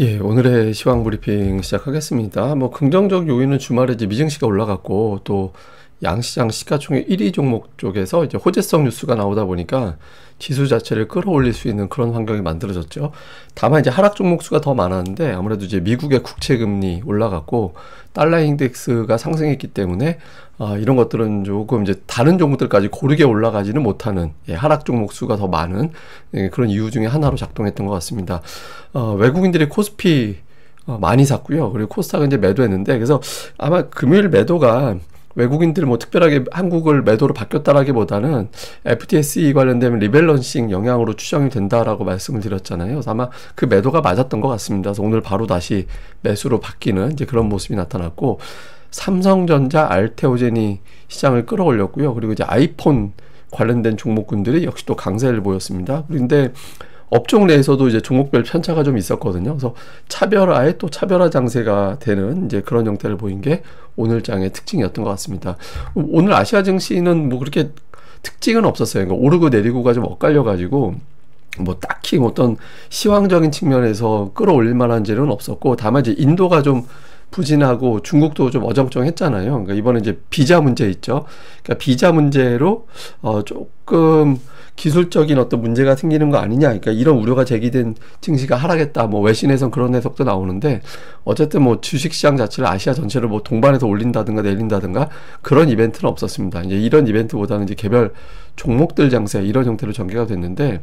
예, 오늘의 시황 브리핑 시작하겠습니다. 긍정적 요인은 주말에 이제 미증시가 올라갔고, 또 양시장 시가총액 1위 종목 쪽에서 이제 호재성 뉴스가 나오다 보니까 지수 자체를 끌어올릴 수 있는 그런 환경이 만들어졌죠. 다만 이제 하락 종목 수가 더 많았는데, 아무래도 이제 미국의 국채 금리 올라갔고 달러 인덱스가 상승했기 때문에 이런 것들은 조금 이제 다른 종목들까지 고르게 올라가지는 못하는, 하락 종목 수가 더 많은 그런 이유 중에 하나로 작동했던 것 같습니다. 외국인들이 코스피 많이 샀고요. 그리고 코스닥은 이제 매도했는데, 그래서 아마 금요일 매도가 외국인들 특별하게 한국을 매도로 바뀌었다라기보다는 FTSE 관련된 리밸런싱 영향으로 추정이 된다라고 말씀을 드렸잖아요. 그래서 아마 그 매도가 맞았던 것 같습니다. 그래서 오늘 바로 다시 매수로 바뀌는 이제 그런 모습이 나타났고, 삼성전자, 알테오젠이 시장을 끌어올렸고요. 그리고 이제 아이폰 관련된 종목군들이 역시 또 강세를 보였습니다. 그런데 업종 내에서도 이제 종목별 편차가 좀 있었거든요. 그래서 차별화에 또 차별화 장세가 되는 이제 그런 형태를 보인 게 오늘 장의 특징이었던 것 같습니다. 오늘 아시아 증시는 그렇게 특징은 없었어요. 그러니까 오르고 내리고가 좀 엇갈려가지고 딱히 어떤 시황적인 측면에서 끌어올릴 만한 재료는 없었고, 다만 이제 인도가 좀 부진하고 중국도 좀 어정쩡했잖아요. 그러니까 이번에 이제 비자 문제 있죠. 그러니까 비자 문제로 조금 기술적인 어떤 문제가 생기는 거 아니냐, 그러니까 이런 우려가 제기된 증시가 하락했다, 외신에선 그런 해석도 나오는데, 어쨌든 주식시장 자체를 아시아 전체를 동반해서 올린다든가 내린다든가 그런 이벤트는 없었습니다. 이제 이런 이벤트보다는 이제 개별 종목들 장세 이런 형태로 전개가 됐는데,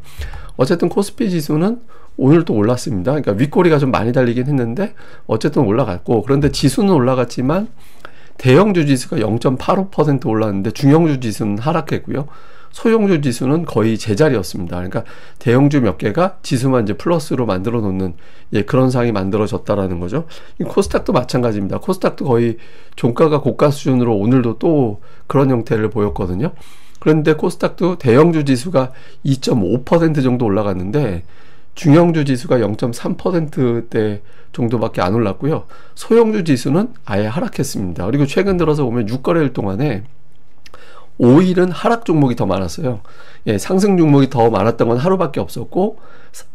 어쨌든 코스피 지수는 오늘 또 올랐습니다. 그러니까 윗꼬리가 좀 많이 달리긴 했는데 어쨌든 올라갔고, 그런데 지수는 올라갔지만 대형주 지수가 0.85% 올랐는데 중형주 지수는 하락했고요. 소형주 지수는 거의 제자리였습니다. 그러니까 대형주 몇 개가 지수만 이제 플러스로 만들어 놓는 그런 상황이 만들어졌다라는 거죠. 코스닥도 마찬가지입니다. 코스닥도 거의 종가가 고가 수준으로 오늘도 또 그런 형태를 보였거든요. 그런데 코스닥도 대형주 지수가 2.5% 정도 올라갔는데 중형주 지수가 0.3%대 정도밖에 안 올랐고요. 소형주 지수는 아예 하락했습니다. 그리고 최근 들어서 보면 6거래일 동안에 5일은 하락 종목이 더 많았어요. 상승 종목이 더 많았던 건 하루밖에 없었고,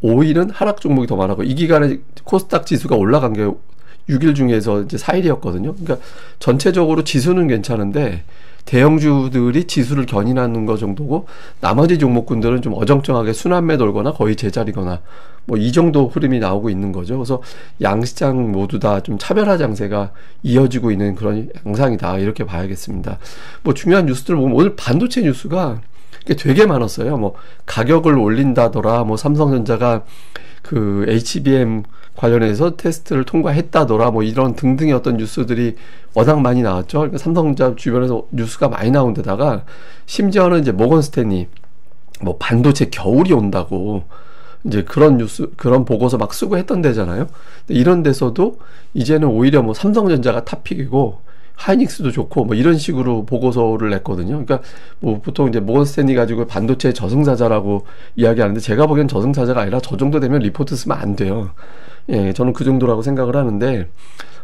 5일은 하락 종목이 더 많았고, 이 기간에 코스닥 지수가 올라간 게 6일 중에서 이제 4일이었거든요. 그러니까 전체적으로 지수는 괜찮은데 대형주들이 지수를 견인하는 것 정도고, 나머지 종목군들은 좀 어정쩡하게 순환매 돌거나 거의 제자리거나 이 정도 흐름이 나오고 있는 거죠. 그래서 양시장 모두 다 좀 차별화 장세가 이어지고 있는 그런 양상이다, 이렇게 봐야겠습니다. 중요한 뉴스들 보면 오늘 반도체 뉴스가 되게 많았어요. 가격을 올린다더라, 삼성전자가 그 HBM 관련해서 테스트를 통과했다더라, 이런 등등의 어떤 뉴스들이 워낙 많이 나왔죠. 그러니까 삼성전자 주변에서 뉴스가 많이 나온 데다가 심지어는 이제 모건스탠리 반도체 겨울이 온다고 이제 그런 뉴스, 그런 보고서 막 쓰고 했던 데잖아요. 근데 이런 데서도 이제는 오히려 삼성전자가 탑픽이고 하이닉스도 좋고 이런 식으로 보고서를 냈거든요. 그러니까 보통 이제 모건스탠리 가지고 반도체 저승사자라고 이야기하는데, 제가 보기엔 저승사자가 아니라 저 정도 되면 리포트 쓰면 안 돼요. 저는 그 정도라고 생각을 하는데,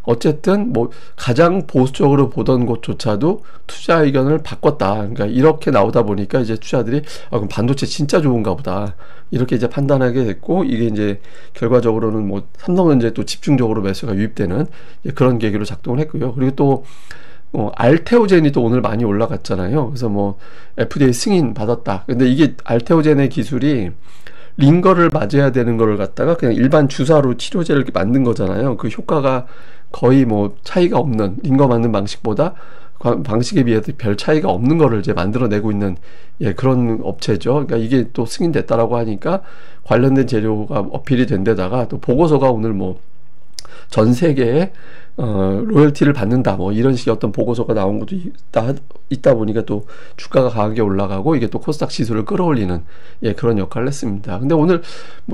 어쨌든 가장 보수적으로 보던 곳조차도 투자 의견을 바꿨다. 그러니까 이렇게 나오다 보니까 이제 투자들이 그럼 반도체 진짜 좋은가 보다, 이렇게 이제 판단하게 됐고, 이게 이제 결과적으로는 삼성전자에 또 집중적으로 매수가 유입되는 그런 계기로 작동을 했고요. 그리고 또 알테오젠이 또 오늘 많이 올라갔잖아요. 그래서 FDA 승인 받았다. 근데 이게 알테오젠의 기술이 링거를 맞아야 되는 거를 갖다가 그냥 일반 주사로 치료제를 이렇게 만든 거잖아요. 그 효과가 거의 차이가 없는, 링거 맞는 방식보다 방식에 비해서 별 차이가 없는 거를 이제 만들어내고 있는 그런 업체죠. 그러니까 이게 또 승인됐다라고 하니까 관련된 재료가 어필이 된 데다가 또 보고서가 오늘 전 세계에 로열티를 받는다, 이런 식의 어떤 보고서가 나온 것도 있다 보니까 또 주가가 강하게 올라가고, 이게 또 코스닥 지수를 끌어올리는 그런 역할을 했습니다. 근데 오늘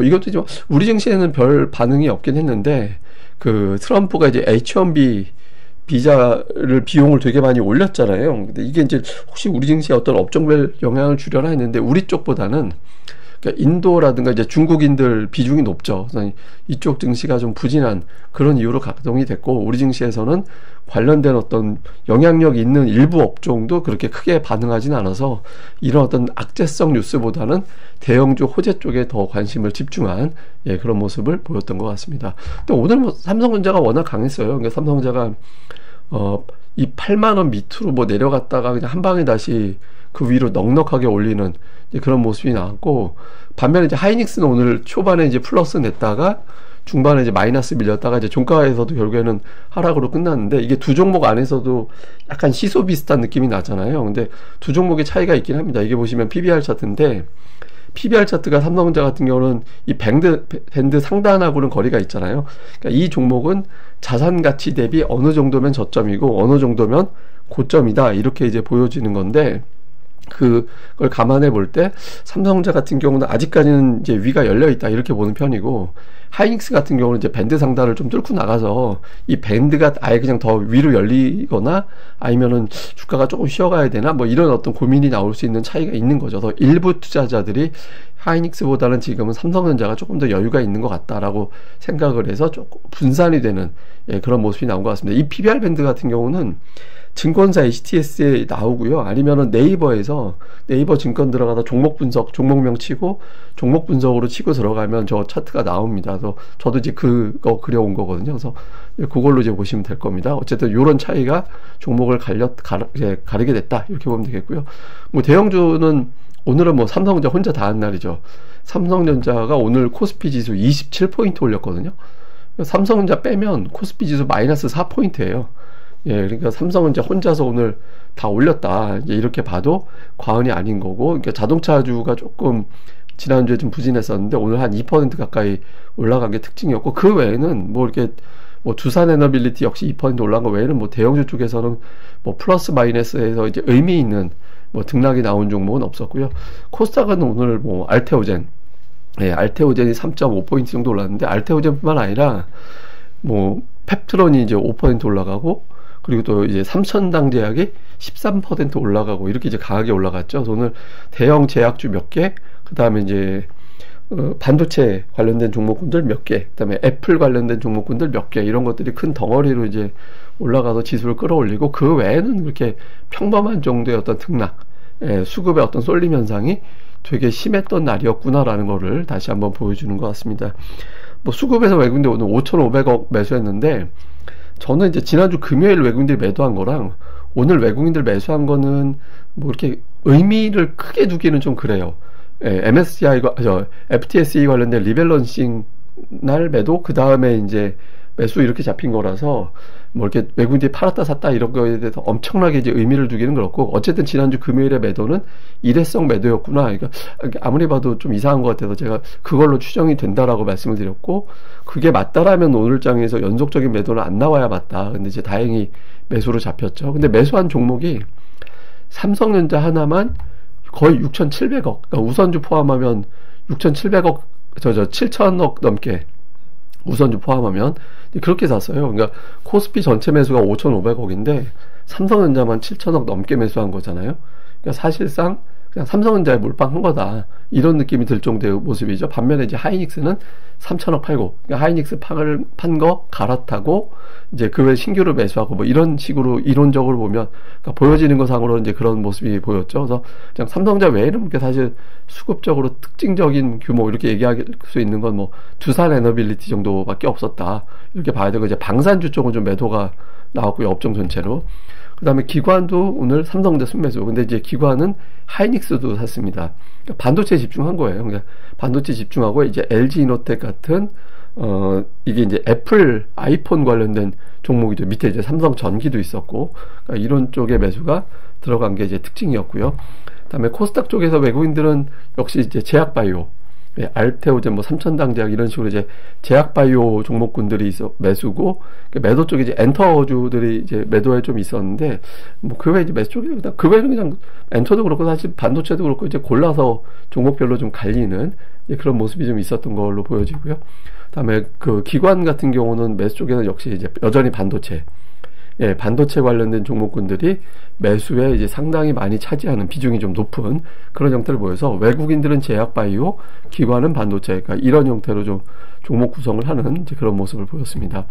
이것도 이제 우리 증시에는 별 반응이 없긴 했는데, 그 트럼프가 이제 H1B 비자를 비용을 되게 많이 올렸잖아요. 근데 이게 이제 혹시 우리 증시에 어떤 업종별 영향을 주려나 했는데, 우리 쪽보다는 그러니까 인도라든가 이제 중국인들 비중이 높죠. 그래서 이쪽 증시가 좀 부진한 그런 이유로 가동이 됐고, 우리 증시에서는 관련된 어떤 영향력 있는 일부 업종도 그렇게 크게 반응하진 않아서 이런 어떤 악재성 뉴스보다는 대형주 호재 쪽에 더 관심을 집중한 그런 모습을 보였던 것 같습니다. 근데 오늘 뭐 삼성전자가 워낙 강했어요. 그러니까 삼성전자가 이 8만 원 밑으로 뭐 내려갔다가 그냥 한 방에 다시 그 위로 넉넉하게 올리는 그런 모습이 나왔고, 반면에 이제 하이닉스는 오늘 초반에 이제 플러스 냈다가 중반에 이제 마이너스 밀렸다가 이제 종가에서도 결국에는 하락으로 끝났는데, 이게 두 종목 안에서도 약간 시소 비슷한 느낌이 나잖아요. 근데 두 종목의 차이가 있긴 합니다. 이게 보시면 PBR 차트인데, PBR 차트가 삼성전자 같은 경우는 이 밴드 상단하고는 거리가 있잖아요. 그러니까 이 종목은 자산 가치 대비 어느 정도면 저점이고 어느 정도면 고점이다, 이렇게 이제 보여지는 건데, 그걸 감안해 볼 때 삼성전자 같은 경우는 아직까지는 이제 위가 열려 있다, 이렇게 보는 편이고, 하이닉스 같은 경우는 이제 밴드 상단을 좀 뚫고 나가서 이 밴드가 아예 그냥 더 위로 열리거나 아니면은 주가가 조금 쉬어가야 되나, 뭐 이런 어떤 고민이 나올 수 있는 차이가 있는 거죠. 그래서 일부 투자자들이 하이닉스보다는 지금은 삼성전자가 조금 더 여유가 있는 것 같다라고 생각을 해서 조금 분산이 되는 그런 모습이 나온 것 같습니다. 이 PBR 밴드 같은 경우는 증권사 HTS에 나오고요. 아니면은 네이버 증권 들어가다 종목 분석, 종목명 치고 종목 분석으로 치고 들어가면 저 차트가 나옵니다. 그래서 저도 이제 그거 그려온 거거든요. 그래서 그걸로 이제 보시면 될 겁니다. 어쨌든 요런 차이가 종목을 가리게 됐다, 이렇게 보면 되겠고요. 뭐 대형주는 오늘은 뭐 삼성전자 혼자 다 한 날이죠. 삼성전자가 오늘 코스피 지수 27포인트 올렸거든요. 삼성전자 빼면 코스피 지수 마이너스 4포인트예요. 그러니까 삼성전자 혼자서 오늘 다 올렸다, 이렇게 봐도 과언이 아닌 거고, 그러니까 자동차주가 조금 지난주에 좀 부진했었는데 오늘 한 2% 가까이 올라간 게 특징이었고, 그 외에는 뭐 이렇게 뭐 두산에너빌리티 역시 2% 올라간 거 외에는 뭐 대형주 쪽에서는 뭐 플러스 마이너스에서 이제 의미 있는 뭐 등락이 나온 종목은 없었고요. 코스닥은 오늘 뭐 알테오젠이 3.5포인트 정도 올랐는데, 알테오젠뿐만 아니라 뭐 펩트론이 이제 5% 올라가고, 그리고 또 이제 삼천당 제약이 13% 올라가고, 이렇게 이제 강하게 올라갔죠. 그래서 오늘 대형 제약주 몇 개, 그 다음에 이제 반도체 관련된 종목군들 몇 개, 그 다음에 애플 관련된 종목군들 몇 개, 이런 것들이 큰 덩어리로 이제 올라가서 지수를 끌어올리고, 그 외에는 그렇게 평범한 정도의 어떤 등락, 수급의 어떤 쏠림 현상이 되게 심했던 날이었구나라는 거를 다시 한번 보여주는 것 같습니다. 뭐 수급에서 외국인들 오늘 5,500억 매수했는데, 저는 이제 지난주 금요일 외국인들 매도한 거랑 오늘 외국인들 매수한 거는 뭐 이렇게 의미를 크게 두기는 좀 그래요. FTSE 관련된 리밸런싱 날 매도, 그 다음에 이제 매수, 이렇게 잡힌 거라서 뭐 이렇게 외국인들이 팔았다 샀다 이런 거에 대해서 엄청나게 이제 의미를 두기는 그렇고, 어쨌든 지난주 금요일에 매도는 일회성 매도였구나. 그러니까 아무리 봐도 좀 이상한 것 같아서 제가 그걸로 추정이 된다라고 말씀을 드렸고, 그게 맞다라면 오늘 장에서 연속적인 매도는 안 나와야 맞다. 근데 이제 다행히 매수로 잡혔죠. 근데 매수한 종목이 삼성전자 하나만 거의 6,700억, 그러니까 우선주 포함하면 6,700억, 7,000억 넘게 우선주 포함하면 그렇게 샀어요. 그러니까 코스피 전체 매수가 5,500억인데 삼성전자만 7,000억 넘게 매수한 거잖아요. 그러니까 사실상 그냥 삼성전자에 몰빵한 거다, 이런 느낌이 들 정도의 모습이죠. 반면에 이제 하이닉스는 3,000억 팔고, 그러니까 하이닉스 판 거 갈아타고 이제 그 외 신규로 매수하고, 뭐 이런 식으로 이론적으로 보면, 그러니까 보여지는 것 상으로는 이제 그런 모습이 보였죠. 그래서 그냥 삼성전자 외에는 그렇게 사실 수급적으로 특징적인 규모 이렇게 얘기할 수 있는 건 뭐 두산에너빌리티 정도밖에 없었다, 이렇게 봐야 되고, 이제 방산주 쪽은 좀 매도가 나왔고요, 업종 전체로. 그 다음에 기관도 오늘 삼성전자 순매수. 근데 이제 기관은 하이닉스도 샀습니다. 그러니까 반도체에 집중한 거예요. 그러니까 반도체 집중하고, 이제 LG이노텍 같은 이게 이제 애플 아이폰 관련된 종목이죠. 밑에 이제 삼성 전기도 있었고, 그러니까 이런 쪽의 매수가 들어간 게 이제 특징이었고요. 그 다음에 코스닥 쪽에서 외국인들은 역시 이제 제약바이오, 알테오젠, 뭐 삼천당 제약, 이런 식으로 이제 제약바이오 종목군들이 매수고, 매도 쪽에 이제 엔터주들이 이제 매도에 좀 있었는데, 뭐 그 외에 이제 매수 쪽에 그 외에는 그냥 엔터도 그렇고 사실 반도체도 그렇고 이제 골라서 종목별로 좀 갈리는 그런 모습이 좀 있었던 걸로 보여지고요. 그다음에 그 기관 같은 경우는 매수 쪽에는 역시 이제 여전히 반도체, 예, 반도체 관련된 종목군들이 매수에 이제 상당히 많이 차지하는 비중이 좀 높은 그런 형태를 보여서 외국인들은 제약 바이오, 기관은 반도체, 그러니까 이런 형태로 좀 종목 구성을 하는 이제 그런 모습을 보였습니다.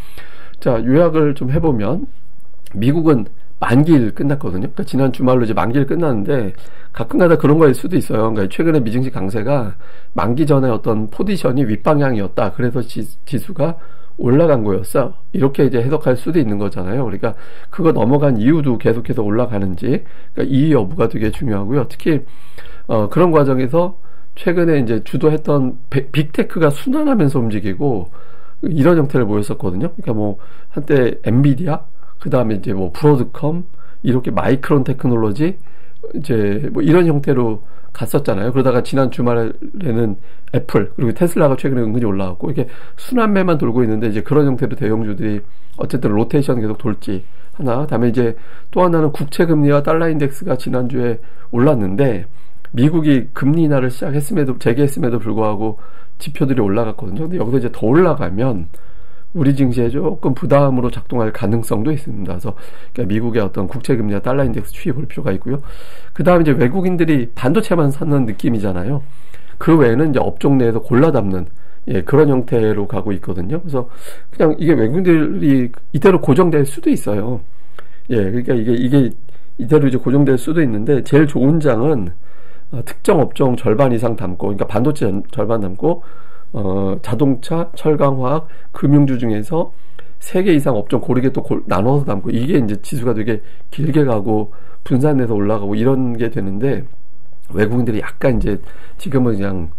자, 요약을 좀 해보면 미국은 만기일 끝났거든요. 그러니까 지난 주말로 이제 만기일 끝났는데 가끔가다 그런 거일 수도 있어요. 그러니까 최근에 미증시 강세가 만기 전에 어떤 포지션이 윗방향이었다. 그래서 지수가 올라간 거였어. 이렇게 이제 해석할 수도 있는 거잖아요. 그러니까 그거 넘어간 이유도 계속해서 올라가는지, 그러니까 이 여부가 되게 중요하고요. 특히 그런 과정에서 최근에 이제 주도했던 빅테크가 순환하면서 움직이고 이런 형태를 보였었거든요. 그러니까 뭐 한때 엔비디아, 그 다음에 이제 뭐 브로드컴, 이렇게 마이크론 테크놀로지, 이제 뭐 이런 형태로 갔었잖아요. 그러다가 지난 주말에는 애플, 그리고 테슬라가 최근에 은근히 올라왔고, 이게 순환매만 돌고 있는데, 이제 그런 형태로 대형주들이 어쨌든 로테이션 계속 돌지 하나. 다음에 이제 또 하나는 국채금리와 달러 인덱스가 지난주에 올랐는데, 미국이 금리 인하를 재개했음에도 불구하고 지표들이 올라갔거든요. 근데 여기서 이제 더 올라가면 우리 증시에 조금 부담으로 작동할 가능성도 있습니다. 그래서 그러니까 미국의 어떤 국채금리와 달러 인덱스 추이 볼 필요가 있고요. 그 다음에 이제 외국인들이 반도체만 사는 느낌이잖아요. 그 외에는 이제 업종 내에서 골라 담는, 예, 그런 형태로 가고 있거든요. 그래서 그냥 이게 외국인들이 이대로 고정될 수도 있어요. 예, 그러니까 이게 이대로 이제 고정될 수도 있는데, 제일 좋은 장은 특정 업종 절반 이상 담고, 그러니까 반도체 절반 담고, 자동차, 철강화학, 금융주 중에서 3개 이상 업종 고르게 또 나눠서 담고, 이게 이제 지수가 되게 길게 가고 분산돼서 올라가고 이런 게 되는데, 외국인들이 약간 이제 지금은 그냥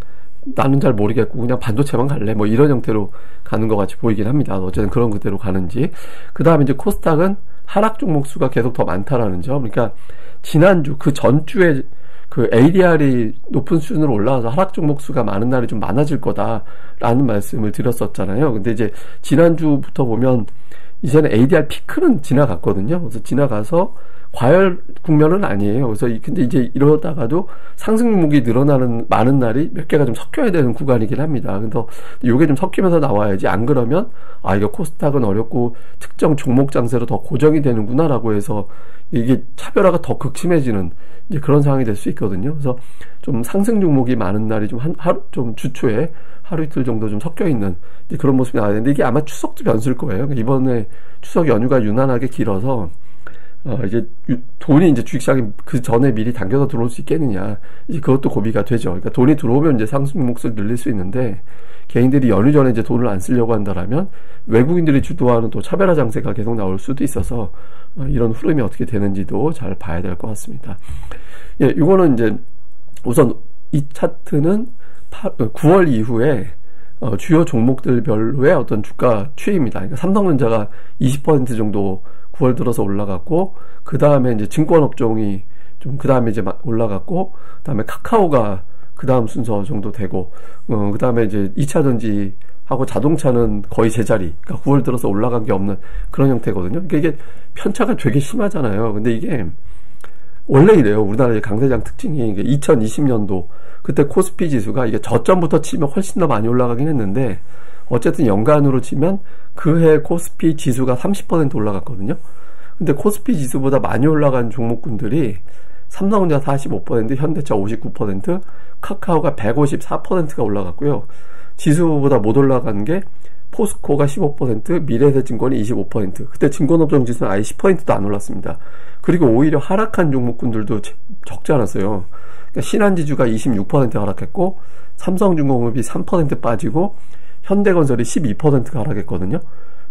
나는 잘 모르겠고 그냥 반도체만 갈래, 뭐 이런 형태로 가는 것 같이 보이긴 합니다. 어쨌든 그런 그대로 가는지. 그 다음에 이제 코스닥은 하락 종목 수가 계속 더 많다라는 점. 그러니까 지난주 그 전주에 그 ADR이 높은 수준으로 올라와서 하락 종목 수가 많은 날이 좀 많아질 거다라는 말씀을 드렸었잖아요. 근데 이제 지난주부터 보면 이제는 ADR 피크는 지나갔거든요. 그래서 지나가서 과열 국면은 아니에요. 그래서 근데 이제 이러다가도 상승 종목이 늘어나는 많은 날이 몇 개가 좀 섞여야 되는 구간이긴 합니다. 근데 이게 좀 섞이면서 나와야지, 안 그러면 이거 코스닥은 어렵고 특정 종목 장세로 더 고정이 되는구나라고 해서 이게 차별화가 더 극심해지는 이제 그런 상황이 될 수 있거든요. 그래서 좀 상승 종목이 많은 날이 좀 하루 좀 주초에 하루 이틀 정도 좀 섞여 있는 이제 그런 모습이 나와야 되는데, 이게 아마 추석도 변수일 거예요. 이번에 추석 연휴가 유난하게 길어서 이제 돈이 이제 주식시장에 그 전에 미리 당겨서 들어올 수 있겠느냐, 이제 그것도 고비가 되죠. 그러니까 돈이 들어오면 이제 상승 몫을 늘릴 수 있는데, 개인들이 연휴 전에 이제 돈을 안 쓰려고 한다라면 외국인들이 주도하는 또 차별화 장세가 계속 나올 수도 있어서 이런 흐름이 어떻게 되는지도 잘 봐야 될 것 같습니다. 예, 이거는 이제 우선 이 차트는 9월 이후에 주요 종목들별로의 어떤 주가 추이입니다. 그러니까 삼성전자가 20% 정도 9월 들어서 올라갔고, 그 다음에 이제 증권업종이 좀 그 다음에 이제 올라갔고, 그 다음에 카카오가 그 다음 순서 정도 되고, 그 다음에 이제 2차전지하고 자동차는 거의 제자리, 그러니까 9월 들어서 올라간 게 없는 그런 형태거든요. 그러니까 이게 편차가 되게 심하잖아요. 근데 이게 원래 이래요. 우리나라의 강세장 특징이 2020년도 그때 코스피 지수가 이게 저점부터 치면 훨씬 더 많이 올라가긴 했는데, 어쨌든 연간으로 치면 그해 코스피 지수가 30% 올라갔거든요. 근데 코스피 지수보다 많이 올라간 종목군들이 삼성전자 45%, 현대차 59%, 카카오가 154%가 올라갔고요. 지수보다 못 올라간 게 포스코가 15%, 미래에셋증권이 25%. 그때 증권업종 지수는 아예 10%도 안 올랐습니다. 그리고 오히려 하락한 종목군들도 적지 않았어요. 그러니까 신한지주가 26% 하락했고, 삼성중공업이 3% 빠지고, 현대건설이 12%가 하락했거든요.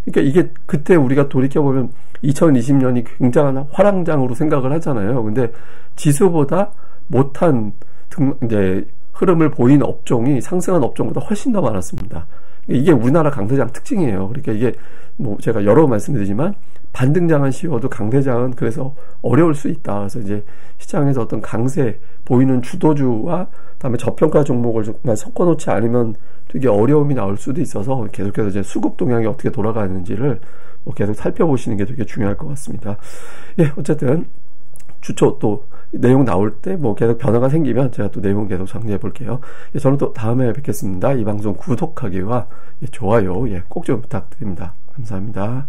그러니까 이게 그때 우리가 돌이켜보면 2020년이 굉장한 화랑장으로 생각을 하잖아요. 근데 지수보다 못한 이제 흐름을 보인 업종이 상승한 업종보다 훨씬 더 많았습니다. 이게 우리나라 강세장 특징이에요. 그러니까 이게 뭐 제가 여러 번 말씀드리지만 반등장은 쉬워도 강세장은 그래서 어려울 수 있다. 그래서 이제 시장에서 어떤 강세 보이는 주도주와 그다음에 저평가 종목을 정말 섞어놓지 않으면 되게 어려움이 나올 수도 있어서 계속해서 이제 수급 동향이 어떻게 돌아가는지를 뭐 계속 살펴보시는 게 되게 중요할 것 같습니다. 예, 어쨌든 주초 또 내용 나올 때 뭐 계속 변화가 생기면 제가 또 내용 계속 정리해 볼게요. 예, 저는 또 다음에 뵙겠습니다. 이 방송 구독하기와 좋아요 꼭 좀 부탁드립니다. 감사합니다.